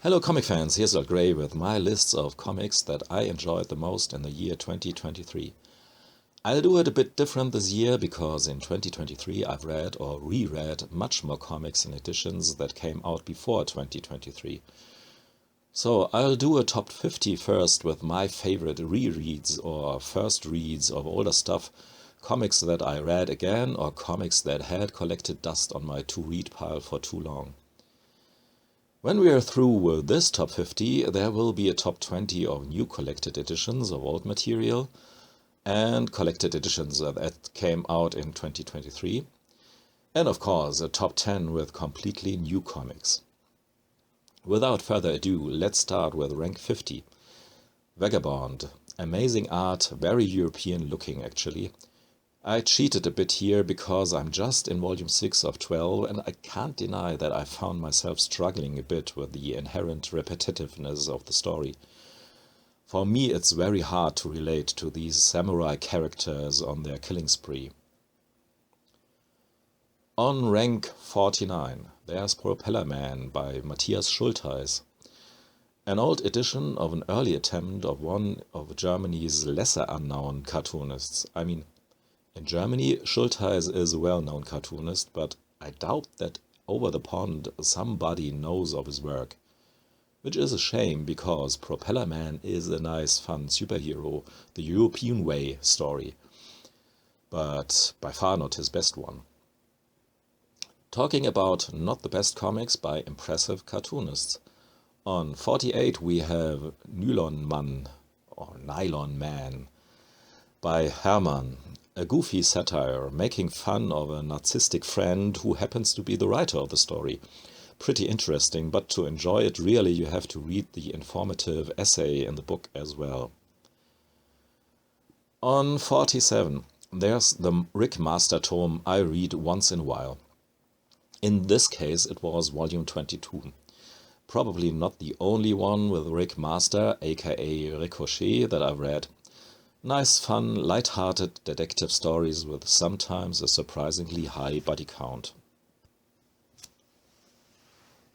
Hello comic fans, here's Lord Grey with my lists of comics that I enjoyed the most in the year 2023. I'll do it a bit different this year because in 2023 I've read or reread much more comics and editions that came out before 2023. So I'll do a top 50 first with my favorite rereads or first reads of older stuff, comics that I read again or comics that had collected dust on my to-read pile for too long. When we are through with this top 50, there will be a top 20 of new collected editions of old material and collected editions that came out in 2023, and of course a top 10 with completely new comics. Without further ado, let's start with rank 50. Vagabond. Amazing art, very European looking actually. I cheated a bit here because I'm just in volume 6 of 12 and I can't deny that I found myself struggling a bit with the inherent repetitiveness of the story. For me it's very hard to relate to these samurai characters on their killing spree. On rank 49, there's Propeller Man by Matthias Schultheis. An old edition of an early attempt of one of Germany's lesser unknown cartoonists. In Germany, Schultheis is a well-known cartoonist, but I doubt that over the pond somebody knows of his work. Which is a shame, because Propeller Man is a nice, fun superhero, the European way story, but by far not his best one. Talking about not the best comics by impressive cartoonists. On 48 we have Nylon Man by Hermann. A goofy satire making fun of a narcissistic friend who happens to be the writer of the story. Pretty interesting, but to enjoy it really you have to read the informative essay in the book as well. On 47, there's the Rick Master tome I read once in a while. In this case it was volume 22. Probably not the only one with Rick Master, aka Ricochet, that I've read. Nice, fun, light-hearted detective stories with sometimes a surprisingly high body count.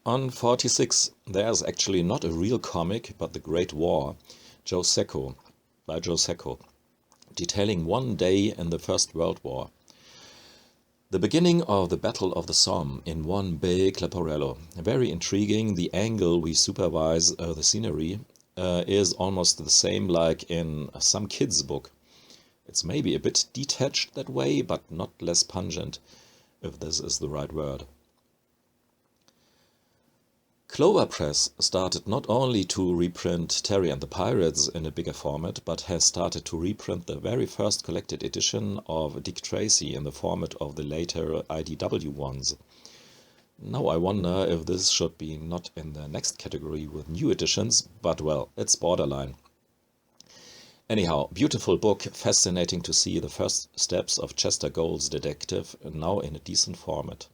On 46, there's actually not a real comic, but The Great War, by Joe Sacco, detailing one day in the First World War. The beginning of the Battle of the Somme in one big Leporello. Very intriguing. The angle we supervise the scenery is almost the same like in some kids' book. It's maybe a bit detached that way, but not less pungent, if this is the right word. Clover Press started not only to reprint Terry and the Pirates in a bigger format, but has started to reprint the very first collected edition of Dick Tracy in the format of the later IDW ones. Now I wonder if this should be not in the next category with new editions, but well, it's borderline. Anyhow, beautiful book, fascinating to see the first steps of Chester Gould's detective now in a decent format.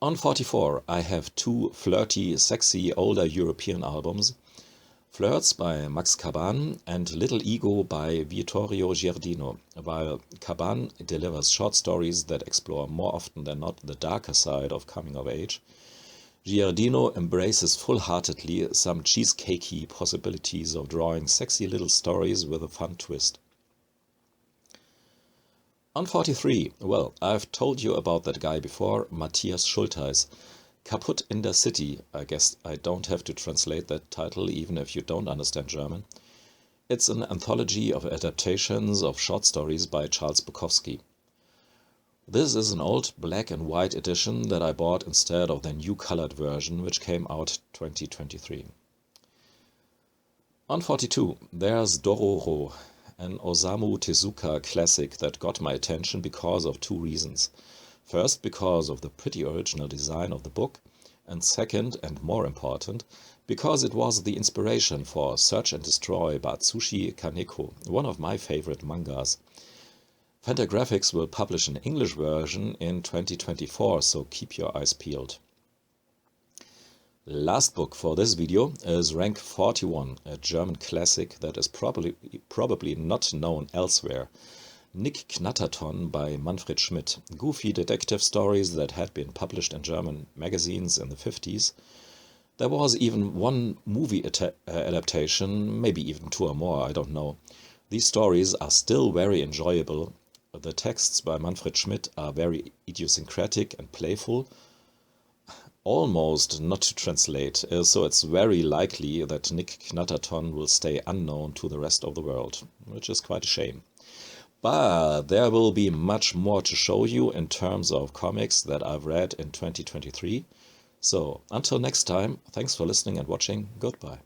On 44 I have two flirty, sexy older European albums, Flirts by Max Caban and Little Ego by Vittorio Giardino, while Caban delivers short stories that explore more often than not the darker side of coming of age. Giardino embraces full-heartedly some cheesecakey possibilities of drawing sexy little stories with a fun twist. On 43, well, I've told you about that guy before, Matthias Schultheis. Kaputt in der City, I guess I don't have to translate that title even if you don't understand German. It's an anthology of adaptations of short stories by Charles Bukowski. This is an old black and white edition that I bought instead of the new colored version which came out 2023. On 42, there's Dororo, an Osamu Tezuka classic that got my attention because of two reasons. First, because of the pretty original design of the book, and second, and more important, because it was the inspiration for Search and Destroy by Atsushi Kaneko, one of my favorite mangas. Fantagraphics will publish an English version in 2024, so keep your eyes peeled. Last book for this video is rank 41, a German classic that is probably not known elsewhere. Nick Knatterton by Manfred Schmidt, goofy detective stories that had been published in German magazines in the 50s. There was even one movie adaptation, maybe even two or more, I don't know. These stories are still very enjoyable. The texts by Manfred Schmidt are very idiosyncratic and playful, almost not to translate, so it's very likely that Nick Knatterton will stay unknown to the rest of the world, which is quite a shame. But there will be much more to show you in terms of comics that I've read in 2023. So until next time, thanks for listening and watching. Goodbye.